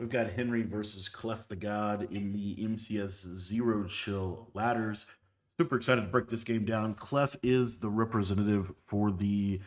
We've got Henry versus Clef the God in the MCS Zero Chill ladders. Super excited to break this game down. Clef is the representative for the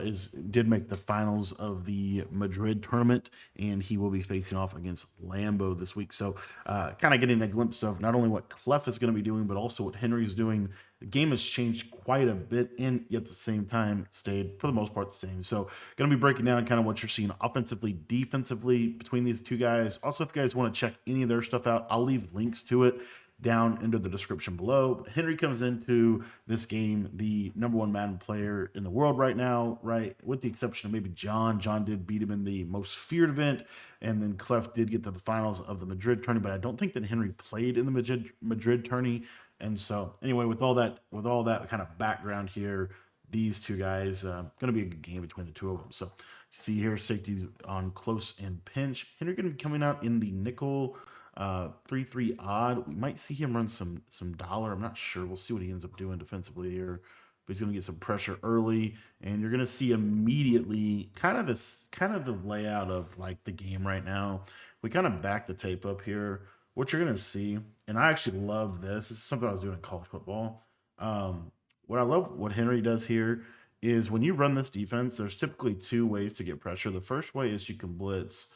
is did make the finals of the Madrid tournament, and he will be facing off against Lambo this week. So, kind of getting a glimpse of not only what Clef is going to be doing, but also what Henry's doing. The game has changed quite a bit, and yet at the same time stayed for the most part the same. So, going to be breaking down kind of what you're seeing offensively, defensively between these two guys. Also, if you guys want to check any of their stuff out, I'll leave links to it down into the description below. But Henry comes into this game the #1 Madden player in the world right now, right? With the exception of maybe John. John did beat him in the most feared event, and then Clef did get to the finals of the Madrid tourney, but I don't think that Henry played in the Madrid tourney. And so, anyway, with all that kind of background here, these two guys going to be a good game between the two of them. So, you see here safeties on close and pinch. Henry going to be coming out in the nickel 3-3 odd. We might see him run some dollar. I'm not sure. We'll see what he ends up doing defensively here. But he's going to get some pressure early, and you're going to see immediately kind of the layout of like the game right now. We kind of back the tape up here. What you're going to see, and I actually love this. This is something I was doing in college football. What I love what Henry does here is when you run this defense, there's typically two ways to get pressure. The first way is you can blitz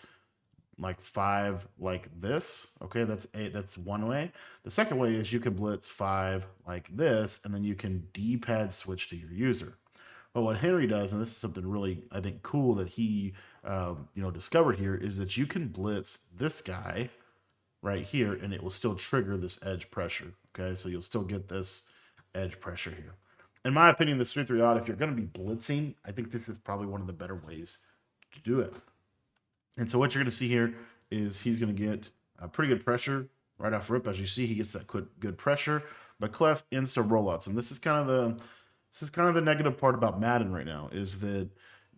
like five like this. Okay, that's one way. The second way is you can blitz five like this, and then you can D-pad switch to your user. But what Henry does, and this is something really I think cool that he discovered here, is that you can blitz this guy right here, and it will still trigger this edge pressure. Okay, so you'll still get this edge pressure here. In my opinion, the 3-3 odd, if you're going to be blitzing, I think this is probably one of the better ways to do it. And so what you're going to see here is he's going to get pretty good pressure right off rip. As you see, he gets that good pressure. But Clef insta rollouts, and this is kind of the negative part about Madden right now is that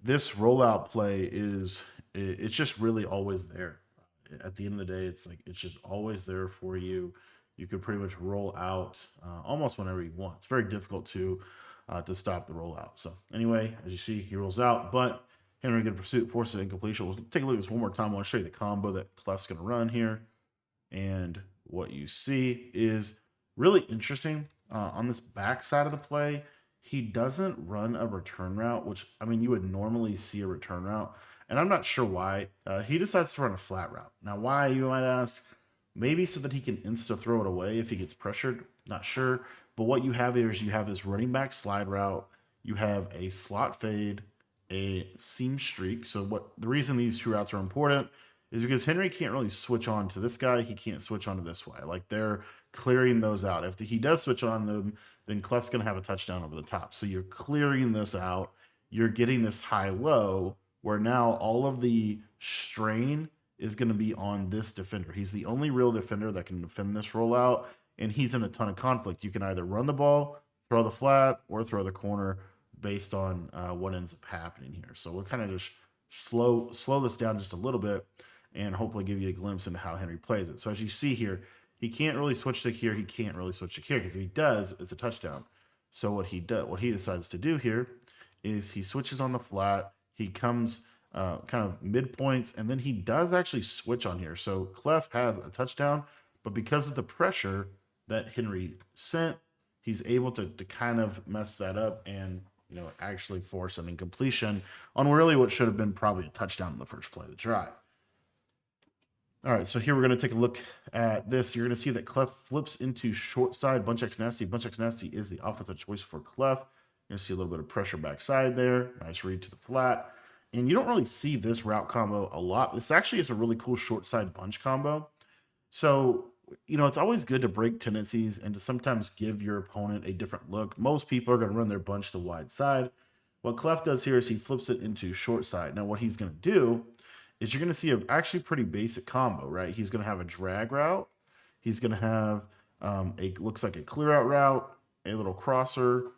this rollout play it's just really always there. At the end of the day, it's like it's just always there for you. You could pretty much roll out almost whenever you want. It's very difficult to stop the rollout. So anyway, as you see, he rolls out, but Henry good pursuit, forces incompletion. We'll take a look at this one more time. I want to show you the combo that Clef's going to run here. And what you see is really interesting. On this back side of the play, he doesn't run a return route, which, I mean, you would normally see a return route. And I'm not sure why. He decides to run a flat route. Now, why, you might ask? Maybe so that he can insta throw it away if he gets pressured. Not sure. But what you have here is you have this running back slide route. You have a slot fade, a seam streak. So what the reason these two routes are important is because Henry can't really switch on to this guy. He can't switch on to this way. Like they're clearing those out. If he does switch on them, then Clef's going to have a touchdown over the top. So you're clearing this out. You're getting this high-low where now all of the strain is going to be on this defender. He's the only real defender that can defend this rollout, and he's in a ton of conflict. You can either run the ball, throw the flat, or throw the corner based on what ends up happening here. So we'll kind of just slow this down just a little bit and hopefully give you a glimpse into how Henry plays it. So as you see here, he can't really switch to here. He can't really switch to here because if he does, it's a touchdown. So what he decides to do here is he switches on the flat. He comes kind of midpoints, and then he does actually switch on here. So Cleff has a touchdown, but because of the pressure that Henry sent, he's able to kind of mess that up and actually force an incompletion on really what should have been probably a touchdown in the first play of the drive. All right, so here we're going to take a look at this. You're going to see that Cleff flips into short side. Bunch X Nasty. Bunch X Nasty is the offensive choice for Cleff. You're going to see a little bit of pressure backside there. Nice read to the flat. And you don't really see this route combo a lot. This actually is a really cool short side bunch combo. So, it's always good to break tendencies and to sometimes give your opponent a different look. Most people are going to run their bunch to wide side. What Cleff does here is he flips it into short side. Now, what he's going to do is you're going to see a actually pretty basic combo, right? He's going to have a drag route. He's going to have looks like a clear out route, a little crosser,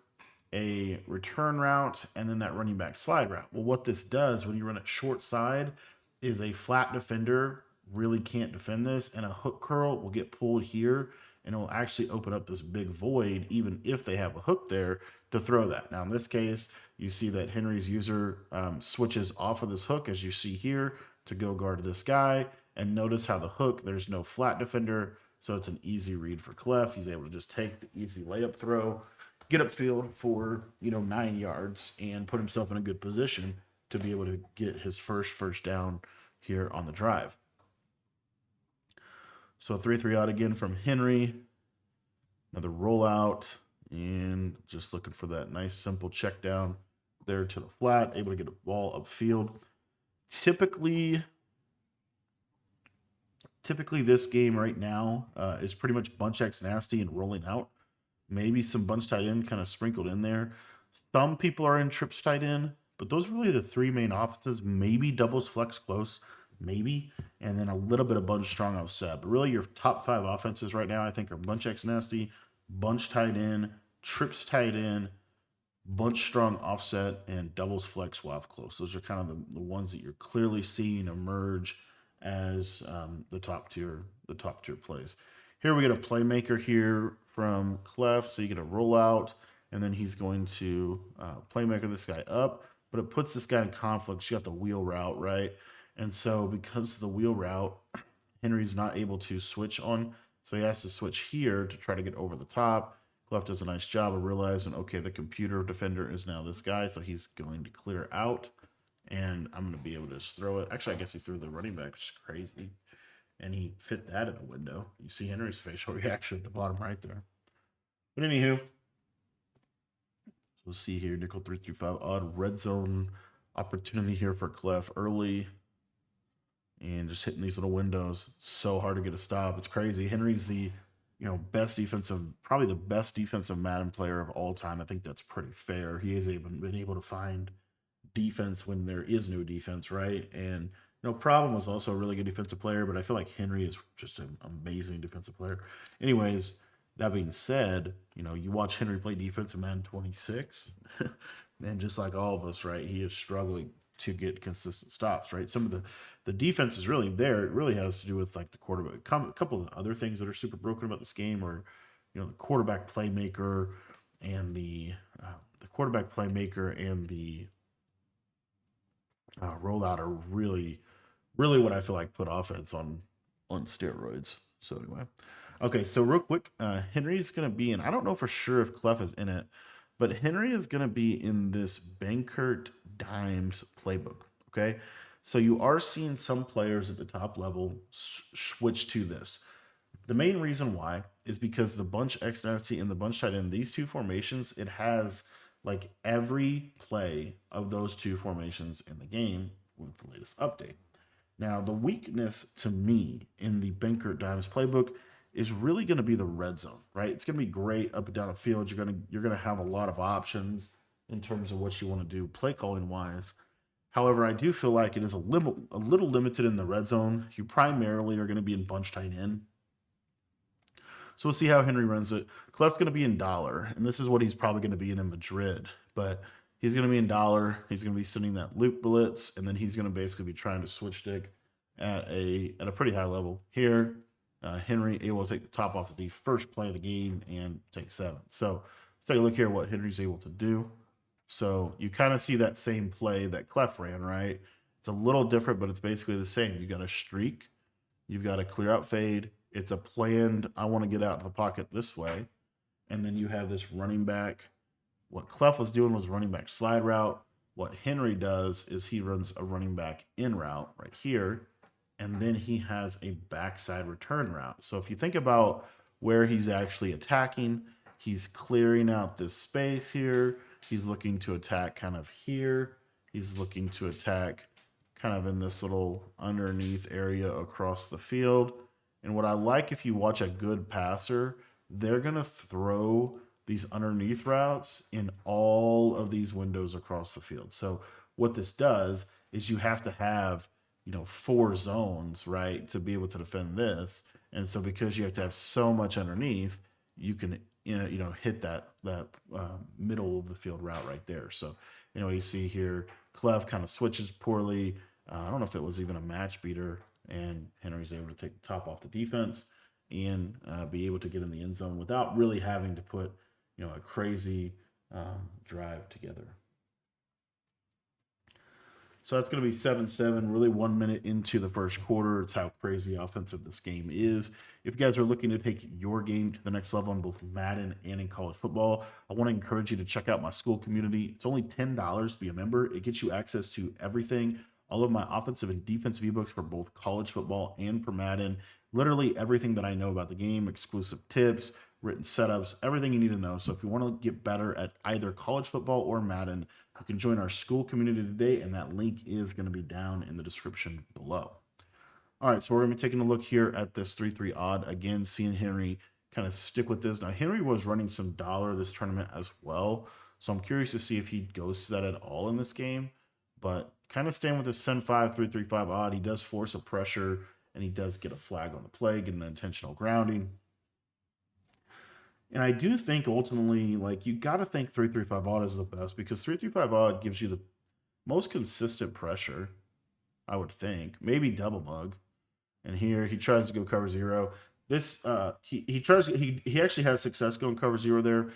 a return route, and then that running back slide route. Well, what this does when you run it short side is a flat defender really can't defend this, and a hook curl will get pulled here, and it will actually open up this big void, even if they have a hook there to throw that. Now, in this case, you see that Henry's user switches off of this hook, as you see here, to go guard this guy, And notice how the hook, there's no flat defender, so it's an easy read for Cleff. He's able to just take the easy layup throw, get upfield for 9 yards, and put himself in a good position to be able to get his first down here on the drive. So 3-3 out again from Henry. Another rollout, and just looking for that nice simple check down there to the flat, able to get a ball upfield. Typically this game right now is pretty much bunch X nasty and rolling out. Maybe some bunch tight end kind of sprinkled in there. Some people are in trips tight end, but those are really the three main offenses. Maybe doubles flex close, maybe, and then a little bit of bunch strong offset. But really, your top 5 offenses right now, I think, are bunch X nasty, bunch tight end, trips tight end, bunch strong offset, and doubles flex WAF close. Those are kind of the ones that you're clearly seeing emerge as the top tier plays. Here we get a playmaker here from Cleff, so you get a rollout, and then he's going to playmaker this guy up, but it puts this guy in conflict. You got the wheel route, right? And so because of the wheel route, Henry's not able to switch on, so he has to switch here to try to get over the top. Cleff does a nice job of realizing, okay, the computer defender is now this guy, so he's going to clear out, and I'm going to be able to just throw it. Actually, I guess he threw the running back, which is crazy, and he fit that in a window. You see Henry's facial reaction at the bottom right there. But anywho, we'll see here, nickel 3-5, odd red zone opportunity here for Cleff early, and just hitting these little windows. So hard to get a stop. It's crazy. Henry's the probably the best defensive Madden player of all time. I think that's pretty fair. He has been able to find defense when there is no defense, right? And Problem was also a really good defensive player, but I feel like Henry is just an amazing defensive player. Anyways, that being said, you watch Henry play defense in Madden 26, and just like all of us, right, he is struggling to get consistent stops, right? Some of the defense is really there. It really has to do with like the quarterback. A couple of other things that are super broken about this game are, the quarterback playmaker and the rollout are really what I feel like put offense on steroids. So anyway, okay. So real quick, Henry's gonna be in. I don't know for sure if Cleff is in it, but Henry is gonna be in this Bankert Dimes playbook. Okay, so you are seeing some players at the top level switch to this. The main reason why is because the bunch X dynasty and the bunch tight end, these two formations, it has like every play of those two formations in the game with the latest update. Now, the weakness to me in the Bankert Dimes playbook is really going to be the red zone, right? It's going to be great up and down the field. You're going to have a lot of options in terms of what you want to do play calling wise. However, I do feel like it is a little limited in the red zone. You primarily are going to be in bunch tight end. So we'll see how Henry runs it. Cleff's going to be in dollar, and this is what he's probably going to be in Madrid. But he's going to be in dollar. He's going to be sending that loop blitz, and then he's going to basically be trying to switch stick at a pretty high level. Here, Henry able to take the top off the first play of the game and take 7. So let's take a look here at what Henry's able to do. So you kind of see that same play that Cleff ran, right? It's a little different, but it's basically the same. You got a streak. You've got a clear out fade. It's a planned, I want to get out of the pocket this way. And then you have this running back. What Cleff was doing was running back slide route. What Henry does is he runs a running back in route right here. And then he has a backside return route. So if you think about where he's actually attacking, he's clearing out this space here. He's looking to attack kind of here. He's looking to attack kind of in this little underneath area across the field. And what I like, if you watch a good passer, they're going to throw these underneath routes in all of these windows across the field. So what this does is you have to have, 4 zones, right, to be able to defend this. And so because you have to have so much underneath, you can, hit that middle of the field route right there. So, you see here, Cleff kind of switches poorly. I don't know if it was even a match beater, and Henry's able to take the top off the defense and be able to get in the end zone without really having to put, a crazy drive together. So that's going to be 7-7, really 1 minute into the first quarter. It's how crazy offensive this game is. If you guys are looking to take your game to the next level in both Madden and in college football, I want to encourage you to check out my school community. It's only $10 to be a member. It gets you access to everything, all of my offensive and defensive ebooks for both college football and for Madden. Literally everything that I know about the game, exclusive tips, written setups, everything you need to know. So if you want to get better at either college football or Madden, you can join our school community today, and that link is going to be down in the description below. All right, so we're going to be taking a look here at this 3-3 odd. Again, seeing Henry kind of stick with this. Now, Henry was running some dollar this tournament as well, so I'm curious to see if he goes to that at all in this game. But kind of staying with his send 5, 3-3-5 odd, he does force a pressure, and he does get a flag on the play, get an intentional grounding. And I do think ultimately, like, you got to think 3-3-5 odd is the best because 3-3-5 odd gives you the most consistent pressure, I would think. Maybe double mug. And here he tries to go cover 0. This he actually had success going cover 0 there,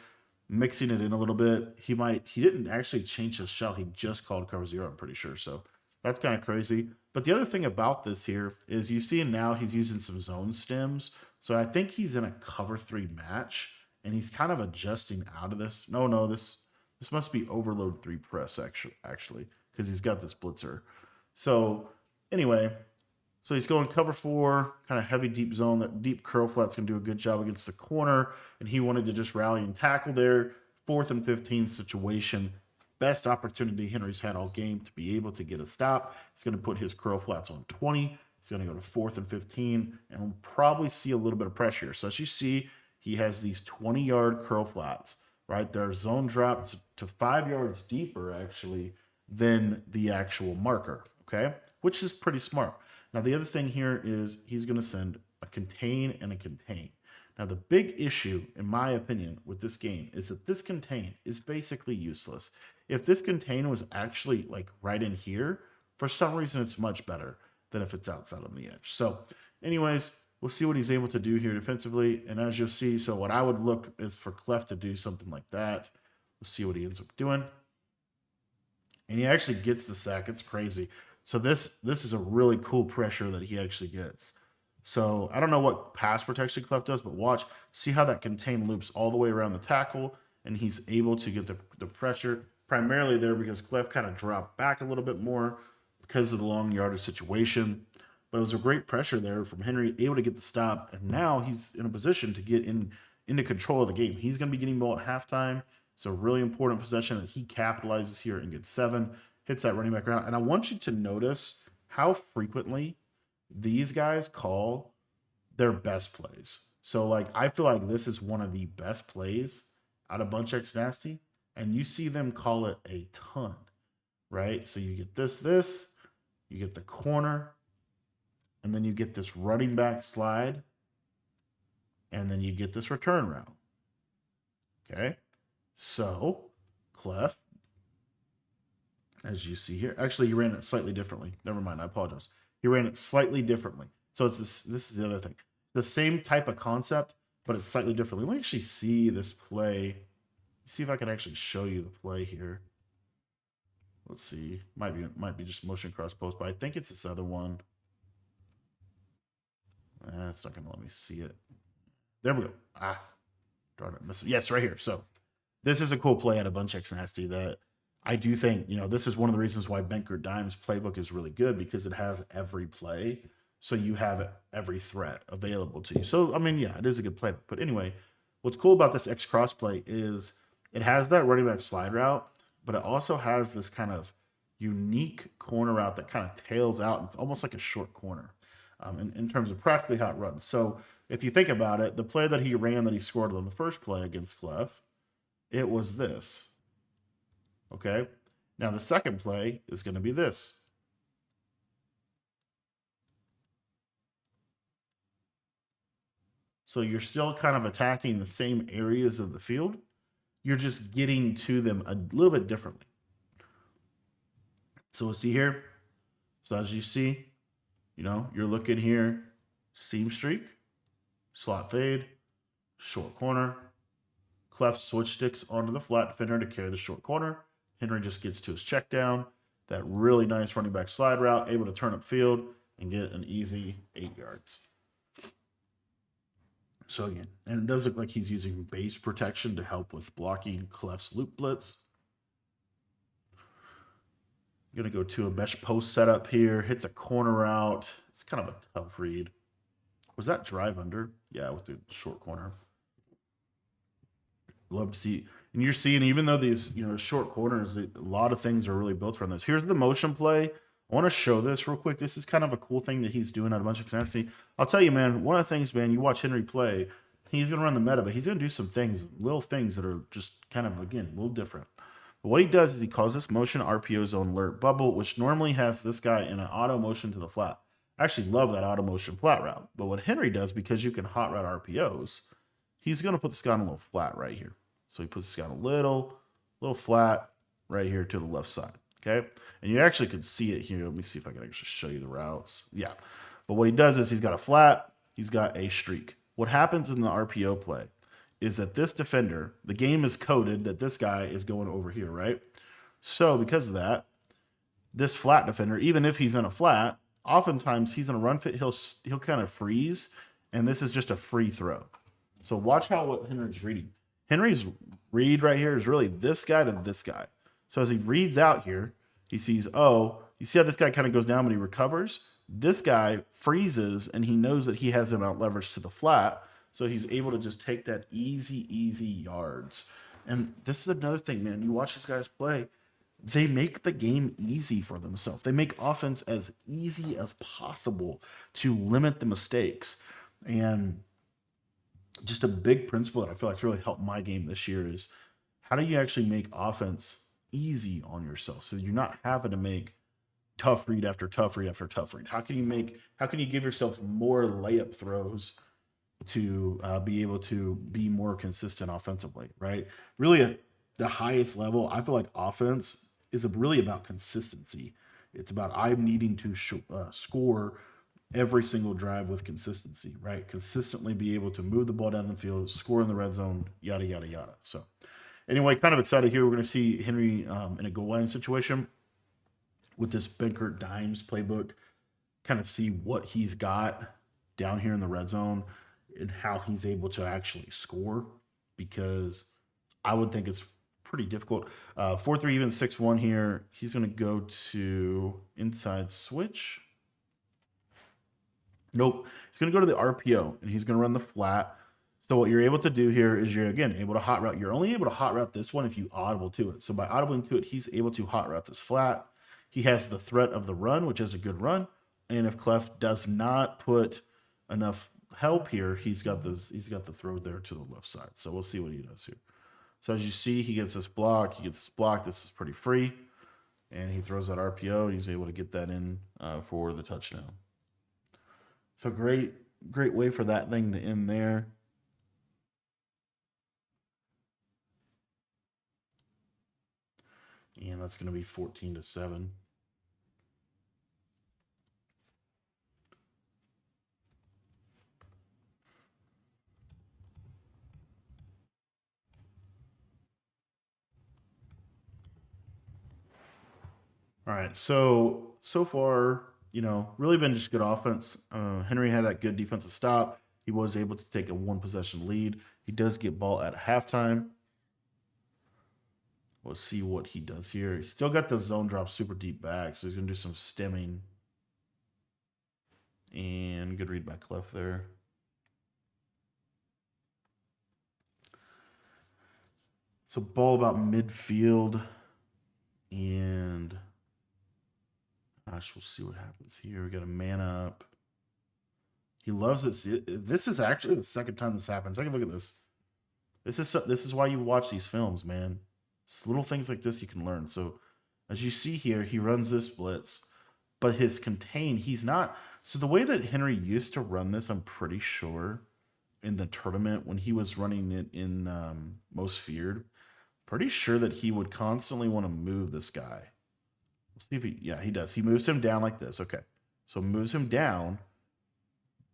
mixing it in a little bit. He didn't actually change his shell. He just called cover 0, I'm pretty sure. So that's kind of crazy. But the other thing about this here is you see now he's using some zone stems. So I think he's in a cover 3 match. And he's kind of adjusting out of this. No, this must be overload 3 press actually, because he's got this blitzer. So anyway, so he's going cover 4, kind of heavy deep zone. That deep curl flat's going to do a good job against the corner, and he wanted to just rally and tackle there. 4th and 15 situation. Best opportunity Henry's had all game to be able to get a stop. He's going to put his curl flats on 20. He's going to go to 4th and 15, and we'll probably see a little bit of pressure. So as you see, he has these 20-yard curl flats, right? They're zone dropped to 5 yards deeper, actually, than the actual marker, okay? Which is pretty smart. Now, the other thing here is he's going to send a contain and a contain. Now, the big issue, in my opinion, with this game is that this contain is basically useless. If this contain was actually, like, right in here, for some reason, it's much better than if it's outside on the edge. So, anyways, we'll see what he's able to do here defensively. And as you'll see, so what I would look is for Cleff to do something like that. We'll see what he ends up doing. And he actually gets the sack. It's crazy. So this is a really cool pressure that he actually gets. So I don't know what pass protection Cleff does, but watch. See how that contain loops all the way around the tackle. And he's able to get the pressure primarily there because Cleff kind of dropped back a little bit more because of the long yardage situation. But it was a great pressure there from Henry, able to get the stop, and now he's in a position to get into control of the game. He's going to be getting ball at halftime. It's a really important possession that he capitalizes here and gets 7, hits that running back around. And I want you to notice how frequently these guys call their best plays. So, like, I feel like this is one of the best plays out of Bunch X Nasty, and you see them call it a ton, right? So you get this, you get the corner, and then you get this running back slide, and then you get this return route. Okay? So, Cleff, as you see here, actually, he ran it slightly differently. Never mind, I apologize. He ran it slightly differently. So, it's this is the other thing. The same type of concept, but it's slightly differently. Let me actually see this play. See if I can actually show you the play here. Let's see. Might be just motion cross post, but I think it's this other one. It's not going to let me see it. There we go. Darn it. Yes, right here. So this is a cool play out of Bunch X Nasty that I do think, this is one of the reasons why Banker Dime's playbook is really good because it has every play. So you have every threat available to you. So, I mean, yeah, it is a good playbook. But anyway, what's cool about this X cross play is it has that running back slide route, but it also has this kind of unique corner route that kind of tails out. It's almost like a short corner. In terms of practically how it runs. So if you think about it, the play that he ran that he scored on the first play against Cleff, it was this. Okay? Now the second play is going to be this. So you're still kind of attacking the same areas of the field. You're just getting to them a little bit differently. So we'll see here. So as you see, you're looking here, seam streak, slot fade, short corner. Cleff switch sticks onto the flat defender to carry the short corner. Henry just gets to his check down. that really nice running back slide route, able to turn up field and get an easy 8 yards. So again, and it does look like he's using base protection to help with blocking Cleff's loop blitz. Going to go to a mesh post setup here. Hits a corner out. It's kind of a tough read. Was that drive under? Yeah, with the short corner. Love to see. And you're seeing, even though these, short corners, a lot of things are really built around this. Here's the motion play. I want to show this real quick. This is kind of a cool thing that he's doing at a bunch of consistency. I'll tell you, man, one of the things, man, you watch Henry play, he's going to run the meta, but he's going to do some things, little things that are just kind of, again, a little different. But what he does is he calls this motion RPO zone alert bubble, which normally has this guy in an auto motion to the flat. I actually love that auto motion flat route. But what Henry does, because you can hot route RPOs, he's going to put this guy on a little flat right here. So he puts this guy on a little flat right here to the left side. Okay. And you actually can see it here. Let me see if I can actually show you the routes. Yeah. But what he does is he's got a flat, he's got a streak. What happens in the RPO play is that this defender, the game is coded that this guy is going over here, right? So because of that, this flat defender, even if he's in a flat, oftentimes he's in a run fit, he'll kind of freeze, and this is just a free throw. So watch what Henry's reading. Henry's read right here is really this guy to this guy. So as he reads out here, he sees, you see how this guy kind of goes down when he recovers? This guy freezes, and he knows that he has him out leveraged to the flat, so he's able to just take that easy yards. And this is another thing, man. You watch these guys play, they make the game easy for themselves. They make offense as easy as possible to limit the mistakes. And just a big principle that I feel like really helped my game this year is, how do you actually make offense easy on yourself so you're not having to make tough read after tough read after tough read? How can you give yourself more layup throws to be able to be more consistent offensively, right? Really, at the highest level, I feel like offense is really about consistency. It's about I'm needing to score every single drive with consistency, right? Consistently be able to move the ball down the field, score in the red zone, yada, yada, yada. So anyway, kind of excited here. We're going to see Henry in a goal line situation with this Benkert Dimes playbook, kind of see what he's got down here in the red zone and how he's able to actually score, because I would think it's pretty difficult. 4-3 even 6-1 here. He's going to go to inside switch. Nope. He's going to go to the RPO, and he's going to run the flat. So what you're able to do here is you're, again, able to hot route. You're only able to hot route this one if you audible to it. So by audibling to it, he's able to hot route this flat. He has the threat of the run, which is a good run. And if Cleff does not put enough help here, he's got the throw there to the left side. So we'll see what he does here. So as you see, he gets this block. This is pretty free. And he throws that RPO, and he's able to get that in for the touchdown. So great way for that thing to end there. And that's going to be 14-7. All right, so far, really been just good offense. Henry had that good defensive stop. He was able to take a 1-possession lead. He does get ball at halftime. We'll see what he does here. He's still got the zone drop super deep back, so he's going to do some stemming. And good read by Cleff there. So ball about midfield. And gosh, we'll see what happens here. We got a man up. He loves it. This is actually the second time this happens. Take a look at this. This is why you watch these films, man. It's little things like this you can learn. So as you see here, he runs this blitz, but his contain, he's not. So the way that Henry used to run this, I'm pretty sure, in the tournament when he was running it in Most Feared, pretty sure that he would constantly want to move this guy. Let's see if he does. He moves him down like this. Okay. So moves him down.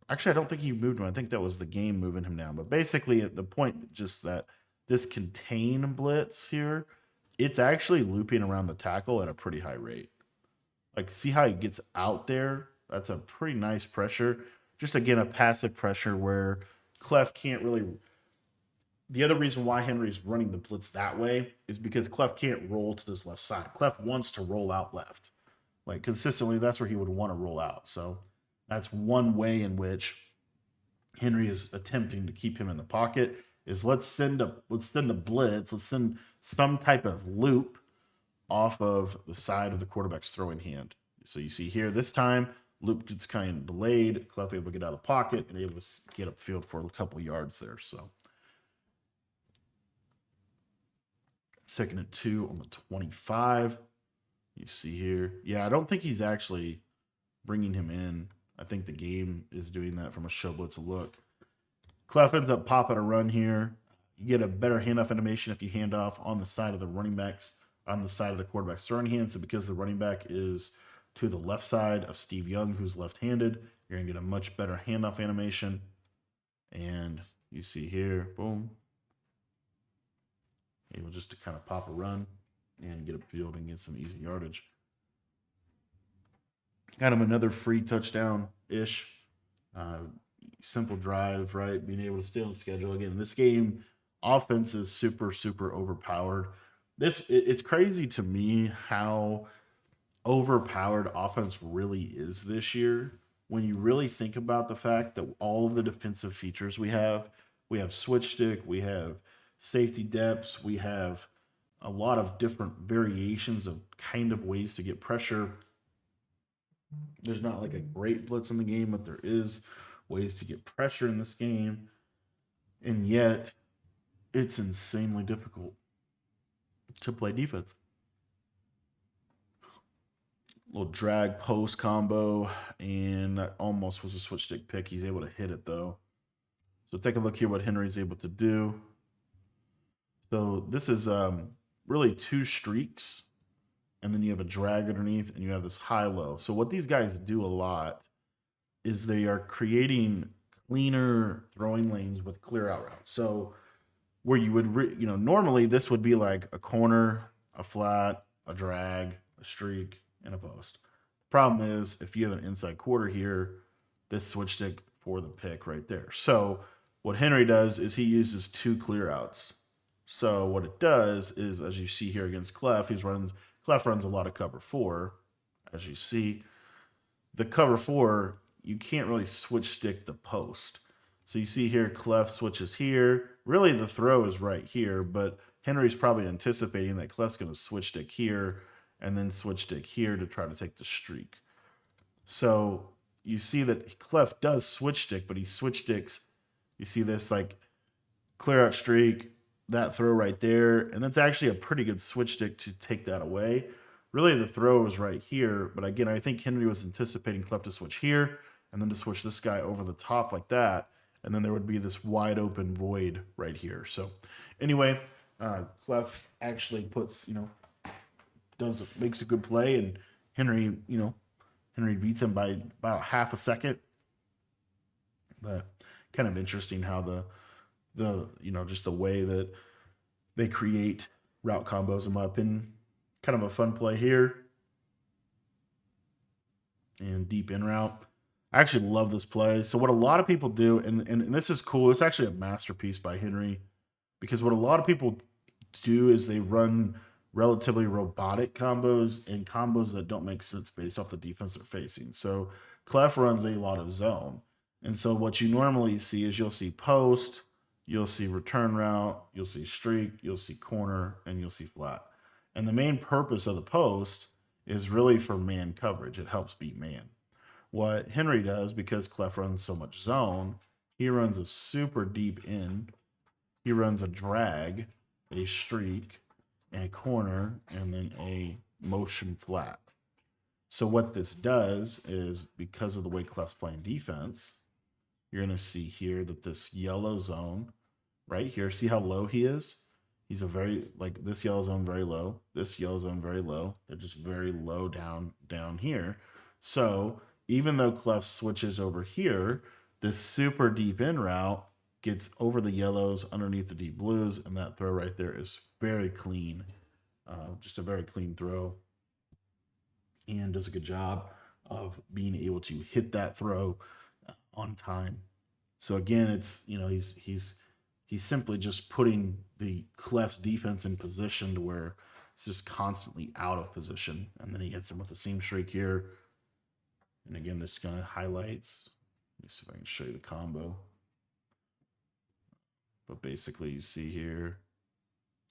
Actually, I don't think he moved him. I think that was the game moving him down. But basically, at the point, just that this contain blitz here, it's actually looping around the tackle at a pretty high rate. Like, see how he gets out there? That's a pretty nice pressure. Just again, a passive pressure where Clef can't really. The other reason why Henry's running the blitz that way is because Clef can't roll to this left side. Clef wants to roll out left. Like consistently, that's where he would want to roll out. So that's one way in which Henry is attempting to keep him in the pocket. Is let's send a blitz. Let's send some type of loop off of the side of the quarterback's throwing hand. So you see here this time, loop gets kind of delayed. Clef able to get out of the pocket and able to get upfield for a couple yards there. So 2nd and 2 on the 25. You see here. Yeah, I don't think he's actually bringing him in. I think the game is doing that from a show blitz look. Clef ends up popping a run here. You get a better handoff animation if you hand off on the side of the running backs, on the side of the quarterback's throwing hand. So because the running back is to the left side of Steve Young, who's left-handed, you're going to get a much better handoff animation. And you see here, boom. Able just to kind of pop a run and get upfield and get some easy yardage. Kind of another free touchdown-ish. Simple drive, right? Being able to stay on schedule. Again, this game, offense is super, super overpowered. It's crazy to me how overpowered offense really is this year when you really think about the fact that all of the defensive features we have switch stick, we have safety depths, we have a lot of different variations of kind of ways to get pressure. There's not like a great blitz in the game, but there is ways to get pressure in this game. And yet, it's insanely difficult to play defense. Little drag post combo, and that almost was a switch stick pick. He's able to hit it though. So take a look here what Henry's able to do. So this is really two streaks, and then you have a drag underneath, and you have this high low. So what these guys do a lot is they are creating cleaner throwing lanes with clear out routes. So where you would, normally this would be like a corner, a flat, a drag, a streak, and a post. Problem is, if you have an inside quarter here, this switch stick for the pick right there. So what Henry does is he uses two clear outs. So what it does is, as you see here against Cleff, Cleff runs a lot of cover 4. As you see, the cover 4, you can't really switch stick the post. So you see here, Cleff switches here. Really, the throw is right here, but Henry's probably anticipating that Cleff's going to switch stick here and then switch stick here to try to take the streak. So you see that Cleff does switch stick, but he switch sticks. You see this like clear out streak, that throw right there, and that's actually a pretty good switch stick to take that away. Really, the throw was right here, but again, I think Henry was anticipating Cleff to switch here and then to switch this guy over the top like that, and then there would be this wide open void right here. So anyway, Cleff actually makes a good play, and Henry beats him by about half a second. But kind of interesting how the just the way that they create route combos, in my opinion. Kind of a fun play here. And deep in route. I actually love this play. So what a lot of people do, and this is cool, it's actually a masterpiece by Henry, because what a lot of people do is they run relatively robotic combos and combos that don't make sense based off the defense they're facing. So Clef runs a lot of zone. And so what you normally see is you'll see post, you'll see return route, you'll see streak, you'll see corner, and you'll see flat. And the main purpose of the post is really for man coverage. It helps beat man. What Henry does, because Clef runs so much zone, he runs a super deep in. He runs a drag, a streak, a corner, and then a motion flat. So what this does is, because of the way Clef's playing defense, you're going to see here that this yellow zone right here, see how low he is? He's this yellow zone very low, this yellow zone very low. They're just very low down here. So even though Clef switches over here, this super deep in route gets over the yellows underneath the deep blues, and that throw right there is very clean. Just a very clean throw. and does a good job of being able to hit that throw on time. So again, it's he's simply just putting the Clef's defense in position to where it's just constantly out of position, and then he hits him with a seam streak here. And again, this kind of highlights. Let me see if I can show you the combo. But basically, you see here,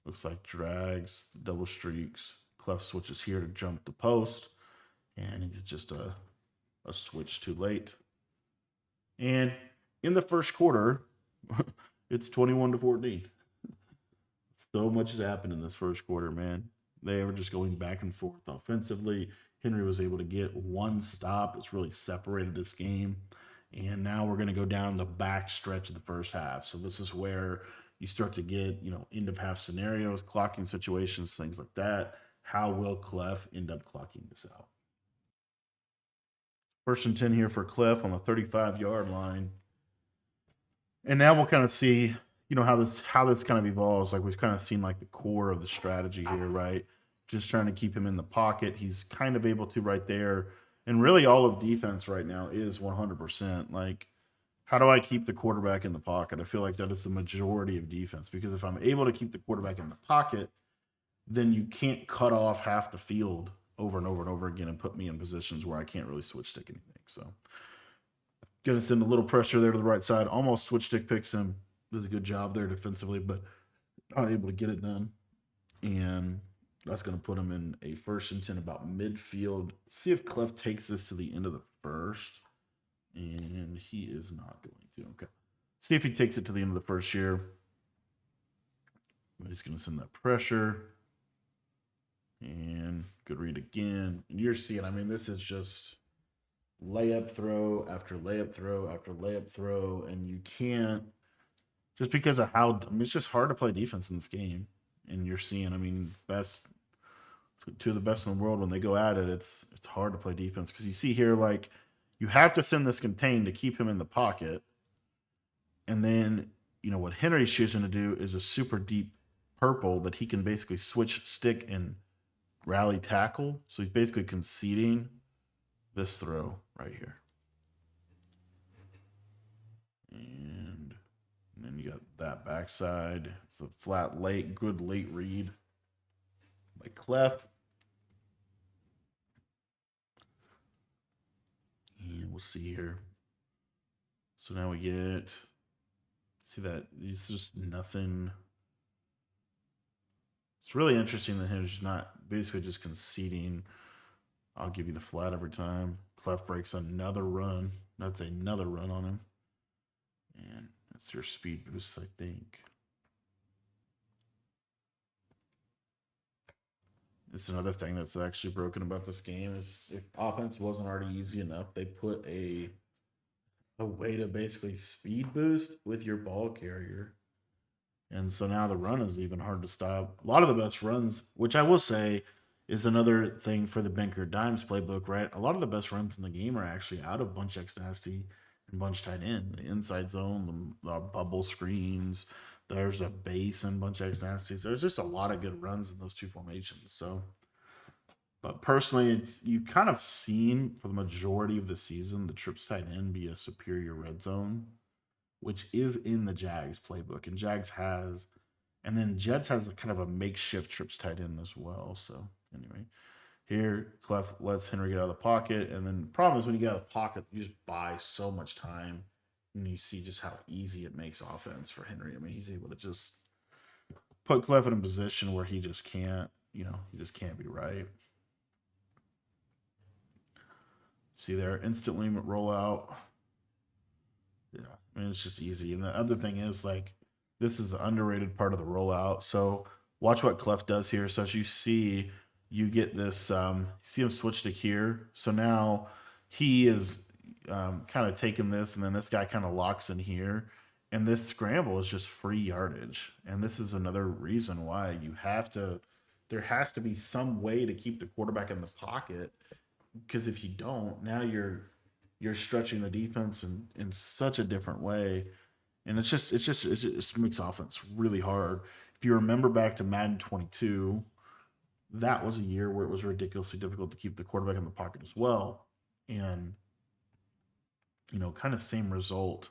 looks like drags, double streaks. Clef switches here to jump the post, and it's just a switch too late. And in the first quarter, it's 21-14. So much has happened in this first quarter, man. They were just going back and forth offensively. Henry was able to get one stop. It's really separated this game. And now we're going to go down the back stretch of the first half. So this is where you start to get, end of half scenarios, clocking situations, things like that. How will Cleff end up clocking this out? First and 10 here for Cleff on the 35-yard line. And now we'll kind of see, how this kind of evolves. Like we've kind of seen like the core of the strategy here, right? Just trying to keep him in the pocket. He's kind of able to right there. And really all of defense right now is 100%. Like, how do I keep the quarterback in the pocket? I feel like that is the majority of defense, because if I'm able to keep the quarterback in the pocket, then you can't cut off half the field over and over and over again and put me in positions where I can't really switch stick anything. So going to send a little pressure there to the right side. Almost switch stick picks him. Does a good job there defensively, but not able to get it done. And that's going to put him in a 1st and 10 about midfield. See if Cleff takes this to the end of the first. And he is not going to. Okay. See if he takes it to the end of the first here. He's going to send that pressure. And good read again. And you're seeing, this is just layup throw after layup throw after layup throw. And you can't, just because of how, it's just hard to play defense in this game. And you're seeing, two of the best in the world, when they go at it, it's hard to play defense, because you see here, like, you have to send this contain to keep him in the pocket. And then, what Henry's choosing to do is a super deep purple that he can basically switch stick and rally tackle. So he's basically conceding this throw right here. And then you got that backside. It's a flat good late read by Cleff. And we'll see here. So now we get, see that it's just nothing. It's really interesting that he's not basically just conceding. I'll give you the flat every time. Cleff breaks another run. That's another run on him. And that's your speed boost, I think. It's another thing that's actually broken about this game is, if offense wasn't already easy enough, they put a way to basically speed boost with your ball carrier. And so now the run is even hard to stop. A lot of the best runs, which I will say is another thing for the Banker Dimes playbook, right? A lot of the best runs in the game are actually out of Bunch X Nasty and Bunch Tight End. The inside zone, the bubble screens. There's a base in Bunch X Nasty. So there's just a lot of good runs in those two formations. So, but personally, it's you kind of seen for the majority of the season the trips tight end be a superior red zone, which is in the Jags playbook, and Jags has, and then Jets has a kind of a makeshift trips tight end as well. So anyway, here Cleff lets Henry get out of the pocket, and then the problem is when you get out of the pocket, you just buy so much time, and you see just how easy it makes offense for Henry. He's able to just put Cleff in a position where he just can't, he just can't be right. See there, instantly roll out. Yeah, it's just easy. And the other thing is, like, this is the underrated part of the rollout. So watch what Cleff does here. So as you see, you get this, see him switch to here. So now he is kind of taking this, and then this guy kind of locks in here. And this scramble is just free yardage. And this is another reason why there has to be some way to keep the quarterback in the pocket. Because if you don't, now you're stretching the defense in such a different way. And it just makes offense really hard. If you remember back to Madden 22, that was a year where it was ridiculously difficult to keep the quarterback in the pocket as well. And, kind of same result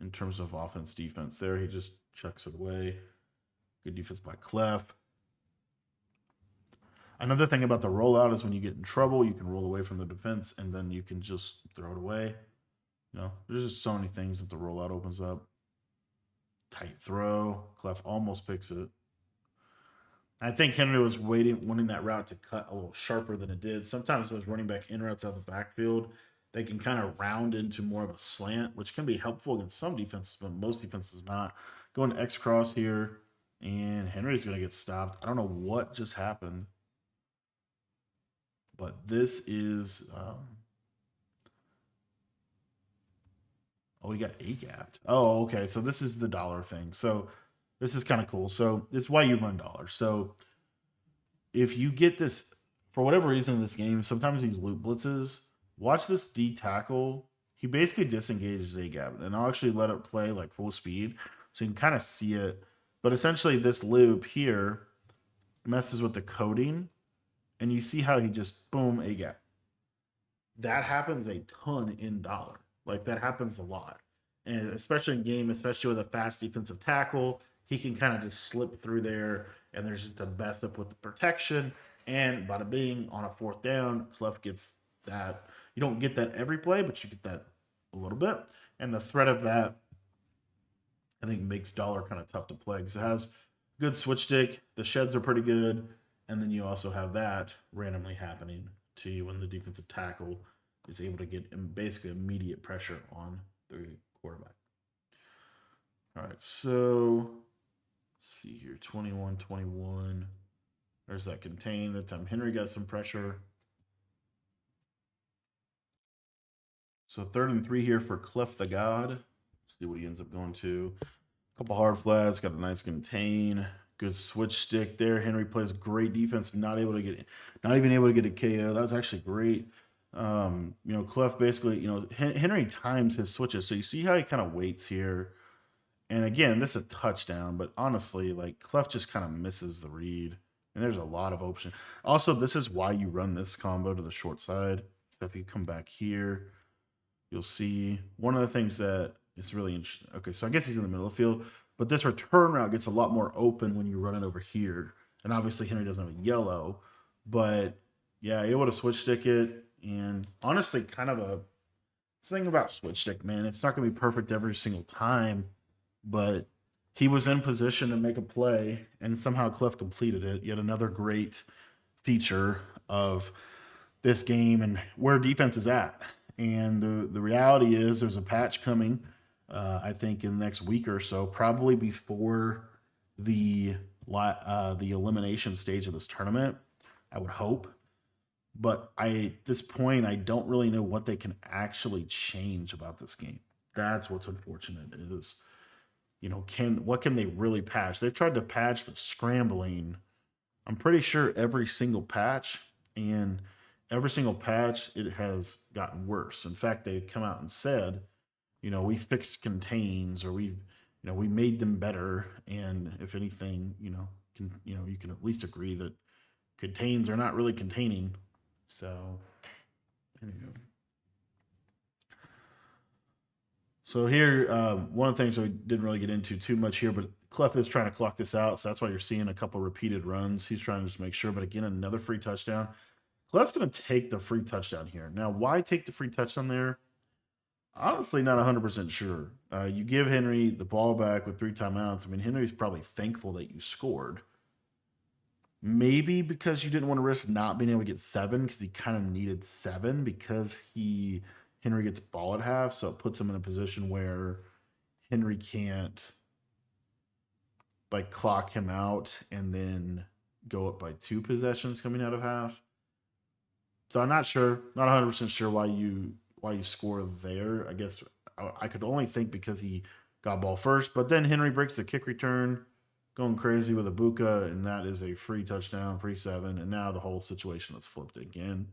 in terms of offense, defense. There, he just chucks it away. Good defense by Cleff. Another thing about the rollout is when you get in trouble, you can roll away from the defense and then you can just throw it away. There's just so many things that the rollout opens up. Tight throw. Cleff almost picks it. I think Henry was wanting that route to cut a little sharper than it did. Sometimes when running back in routes out of the backfield, they can kind of round into more of a slant, which can be helpful against some defenses, but most defenses not. Going to X cross here, and Henry's going to get stopped. I don't know what just happened, but this is. He got A-gapped. Oh, okay. So this is the dollar thing. So this is kind of cool. So this is why you run dollars. So if you get this, for whatever reason in this game, sometimes these loop blitzes, watch this D tackle. He basically disengages A-gap, and I'll actually let it play like full speed so you can kind of see it. But essentially this loop here messes with the coding, and you see how he just, boom, A-gap. That happens a ton in dollar. Like that happens a lot. And especially in game, especially with a fast defensive tackle, he can kind of just slip through there and there's just a mess up with the protection. And bada bing, on a fourth down, Cleff gets that. You don't get that every play, but you get that a little bit. And the threat of that, I think, makes dollar kind of tough to play because it has good switch stick. The sheds are pretty good. And then you also have that randomly happening to you when the defensive tackle is able to get basically immediate pressure on the quarterback. All right, so let's see here, 21-21. There's that contain. That time Henry got some pressure. So 3rd and 3 here for Cleff the God. Let's see what he ends up going to. A couple hard flats, got a nice contain. Good switch stick there. Henry plays great defense, not even able to get a KO. That was actually great. Cleff basically, Henry times his switches. So you see how he kind of waits here. And again, this is a touchdown, but honestly, like Cleff just kind of misses the read. And there's a lot of option. Also, this is why you run this combo to the short side. So if you come back here, you'll see one of the things that is really interesting. Okay, so I guess he's in the middle of the field, but this return route gets a lot more open when you run it over here. And obviously Henry doesn't have a yellow, but yeah, able to switch stick it. And honestly, kind of a thing about switch stick, man. It's not going to be perfect every single time, but he was in position to make a play, and somehow Cleff completed it. Yet another great feature of this game and where defense is at. And the reality is there's a patch coming, I think, in the next week or so, probably before the elimination stage of this tournament, I would hope. But at this point, I don't really know what they can actually change about this game. That's what's unfortunate is, what can they really patch? They've tried to patch the scrambling. I'm pretty sure every single patch, and every single patch, it has gotten worse. In fact, they've come out and said, we fixed contains, or we made them better. And if anything, you can at least agree that contains are not really containing. So, anyway. So here, one of the things that we didn't really get into too much here, but Cleff is trying to clock this out, so that's why you're seeing a couple repeated runs. He's trying to just make sure, but again, another free touchdown. Cleff's going to take the free touchdown here. Now, why take the free touchdown there? Honestly, not 100% sure. You give Henry the ball back with 3 timeouts. I mean, Henry's probably thankful that you scored. Maybe because you didn't want to risk not being able to get 7 because he kind of needed 7 because Henry gets ball at half, so it puts him in a position where Henry can't clock him out and then go up by 2 possessions coming out of half. So I'm not sure, not 100% sure why you score there. I guess I could only think because he got ball first, but then Henry breaks the kick return, going crazy with Ibuka, and that is a free touchdown, free 7, and now the whole situation is flipped again.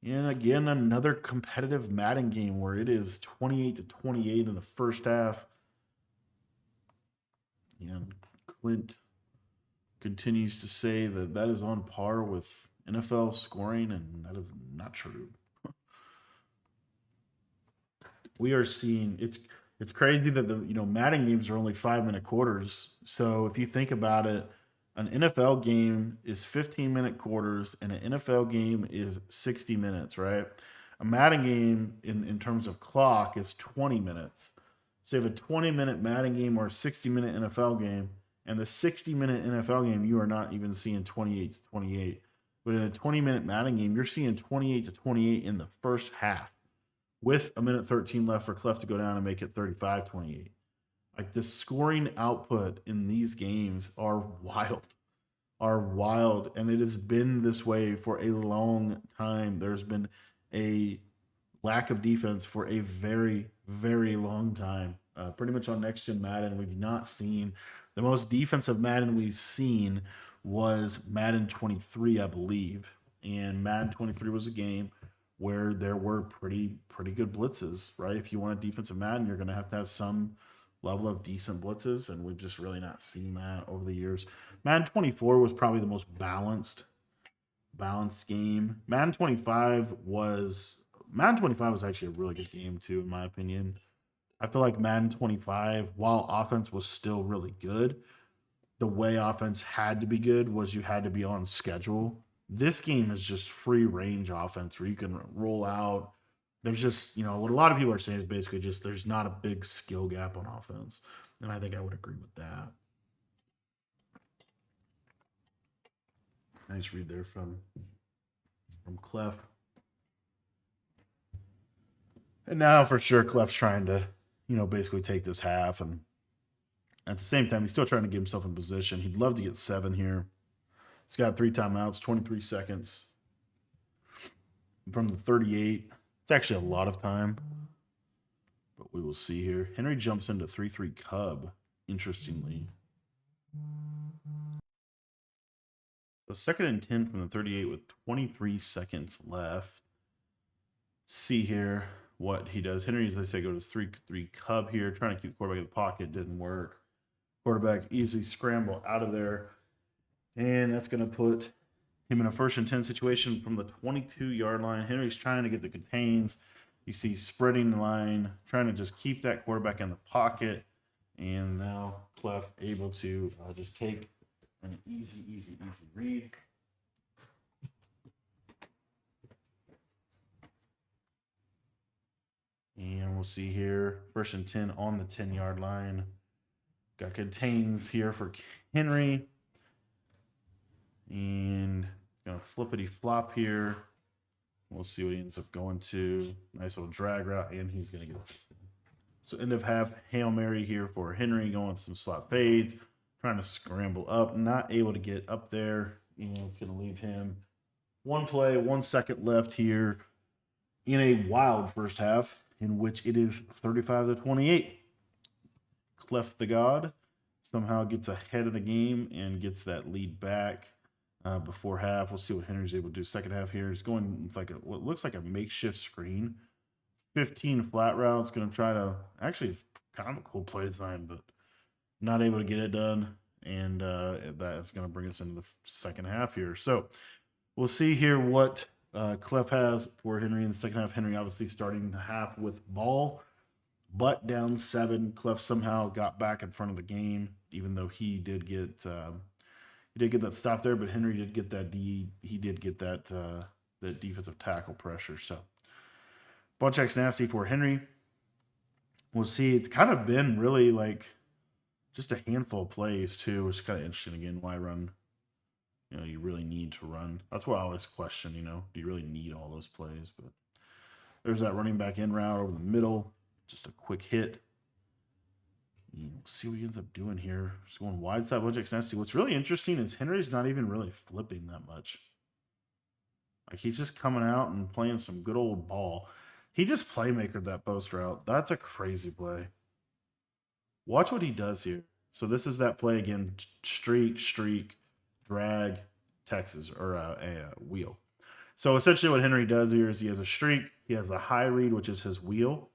And again, another competitive Madden game where it is 28-28 in the first half. And Clint, continues to say that that is on par with NFL scoring, and that is not true. We are seeing it's crazy that the Madden games are only 5 minute quarters. So if you think about it, an NFL game is 15-minute quarters, and an NFL game is 60 minutes, right? A Madden game in terms of clock is 20 minutes. So you have a 20-minute Madden game or a 60-minute NFL game, and the 60-minute NFL game you are not even seeing 28 to 28. But in a 20-minute Madden game, you're seeing 28 to 28 in the first half with a minute 13 left for Clef to go down and make it 35-28. Like the scoring output in these games are wild, and it has been this way for a long time. There's been a lack of defense for a very, very long time. Pretty much on next gen Madden, we've not seen the most defensive Madden we've seen was Madden 23, I believe, and Madden 23 was a game where there were pretty good blitzes, right? If you want a defensive Madden, you're going to have some level of decent blitzes, and we've just really not seen that over the years. Madden 24 was probably the most balanced game. Madden 25 was actually a really good game too, in my opinion. I feel like Madden 25, while offense was still really good, the way offense had to be good was you had to be on schedule. This game is just free range offense where you can roll out. There's just, what a lot of people are saying is basically just there's not a big skill gap on offense. And I think I would agree with that. Nice read there from Cleff. And now for sure Cleff's trying to, basically take this half, and at the same time he's still trying to get himself in position. He'd love to get 7 here. He's got 3 timeouts, 23 seconds from the 38. It's actually a lot of time, but we will see here. Henry jumps into 3-3 Cub, interestingly. So 2nd and 10 from the 38 with 23 seconds left. See here what he does. Henry, as I say, goes 3-3 Cub here, trying to keep the quarterback in the pocket. Didn't work. Quarterback easily scramble out of there. And that's going to put him in a 1st and 10 situation from the 22-yard line. Henry's trying to get the contains. You see spreading the line, trying to just keep that quarterback in the pocket. And now Cleff able to just take an easy read. And we'll see here, 1st and 10 on the 10-yard line. Got contains here for Henry. And gonna flippity flop here. We'll see what he ends up going to. Nice little drag route, and he's gonna get it. So end of half, Hail Mary here for Henry, going some slot fades, trying to scramble up, not able to get up there. And it's gonna leave him 1 play, 1 second left here in a wild first half, in which it is 35-28. Clef the God somehow gets ahead of the game and gets that lead back. Before half, we'll see what Henry's able to do. Second half here is going. It's like what looks like a makeshift screen. 15 flat routes. Going to try to actually kind of a cool play design, but not able to get it done. And that's going to bring us into the second half here. So we'll see here what Clef has for Henry in the second half. Henry obviously starting the half with ball, but down 7. Clef somehow got back in front of the game, even though he did get. He did get that stop there, but Henry did get that he did get that defensive tackle pressure. So ball check's nasty for Henry. We'll see. It's kind of been really like just a handful of plays too. It's kind of interesting again. Why run? You really need to run. That's why I always question. Do you really need all those plays? But there's that running back in route over the middle. Just a quick hit. We'll see what he ends up doing here. Just going wide side, Wojciech Nasty. What's really interesting is Henry's not even really flipping that much. Like he's just coming out and playing some good old ball. He just playmakered that post route. That's a crazy play. Watch what he does here. So this is that play again. Streak, drag, Texas, or a wheel. So essentially what Henry does here is he has a streak. He has a high read, which is his wheel.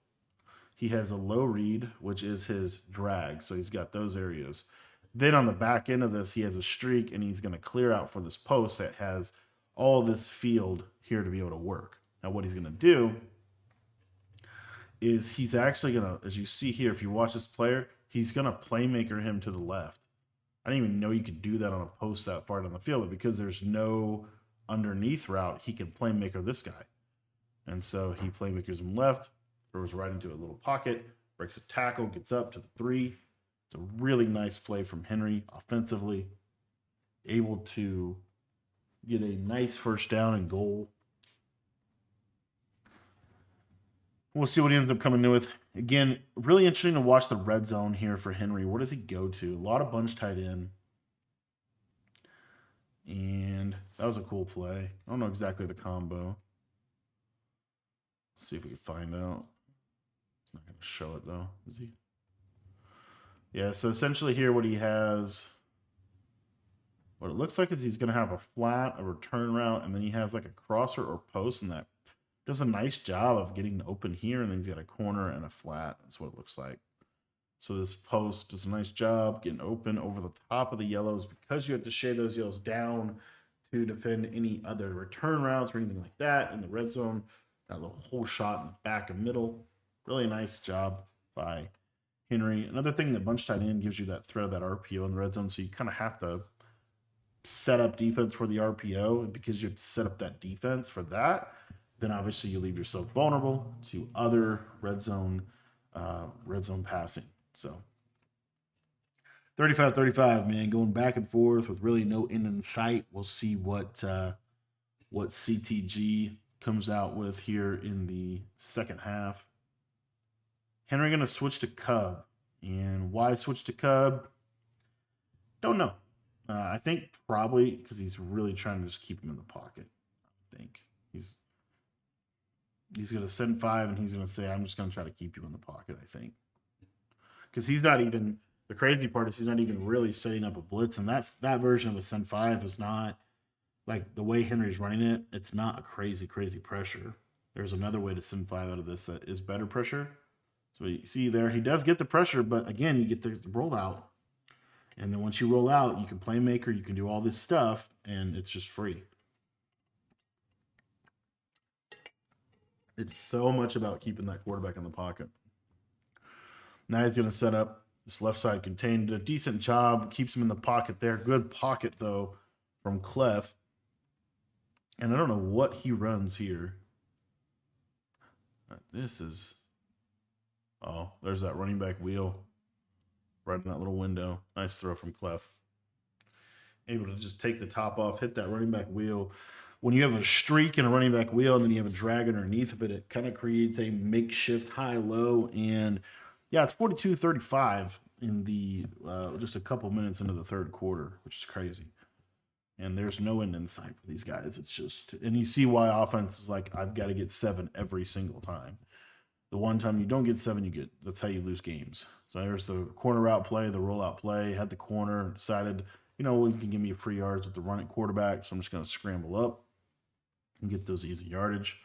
He has a low read, which is his drag. So he's got those areas. Then on the back end of this, he has a streak, and he's going to clear out for this post that has all this field here to be able to work. Now, what he's going to do is he's actually going to, as you see here, if you watch this player, he's going to playmaker him to the left. I didn't even know you could do that on a post that far down the field, but because there's no underneath route, he can playmaker this guy. And so he playmakers him left, throws right into a little pocket, breaks a tackle, gets up to the 3. It's a really nice play from Henry offensively, able to get a nice first down and goal. We'll see what he ends up coming in with. Again, really interesting to watch the red zone here for Henry. Where does he go to? A lot of bunch tight end. And that was a cool play. I don't know exactly the combo. Let's see if we can find out. It's not going to show it though, is he? Yeah, so essentially here what he has, what it looks like is he's going to have a flat, a return route, and then he has like a crosser or post, and that does a nice job of getting open here, and then he's got a corner and a flat. That's what it looks like. So this post does a nice job getting open over the top of the yellows because you have to shade those yellows down to defend any other return routes or anything like that in the red zone. That little whole shot in the back and middle. Really nice job by Henry. Another thing that bunch tight end gives you that threat of that RPO in the red zone, so you kind of have to set up defense for the RPO, and because you have to set up that defense for that, then obviously you leave yourself vulnerable to other red zone passing. So 35-35, man, going back and forth with really no end in sight. We'll see what CTG comes out with here in the second half. Henry going to switch to Cub. And why switch to Cub? Don't know. I think probably because he's really trying to just keep him in the pocket. I think he's going to send 5, and he's going to say, I'm just going to try to keep you in the pocket, I think. Because he's not even, the crazy part is he's not even really setting up a blitz. And that version of a send 5 is not, like the way Henry's running it, it's not a crazy pressure. There's another way to send 5 out of this that is better pressure. So you see there, he does get the pressure, but again, you get the rollout. And then once you roll out, you can playmaker, you can do all this stuff, and it's just free. It's so much about keeping that quarterback in the pocket. Now he's going to set up this left side contained. Did a decent job, keeps him in the pocket there. Good pocket, though, from Cleff. And I don't know what he runs here. This is... Oh, there's that running back wheel right in that little window. Nice throw from Cleff. Able to just take the top off, hit that running back wheel. When you have a streak and a running back wheel and then you have a drag underneath of it, it kind of creates a makeshift high-low. And, yeah, it's 42-35 in the just a couple minutes into the third quarter, which is crazy. And there's no end in sight for these guys. It's just – and you see why offense is like, I've got to get 7 every single time. The one time you don't get 7, that's how you lose games. So there's the corner route play, the rollout play, had the corner, decided, he can give me free yards with the run at quarterback, so I'm just going to scramble up and get those easy yardage.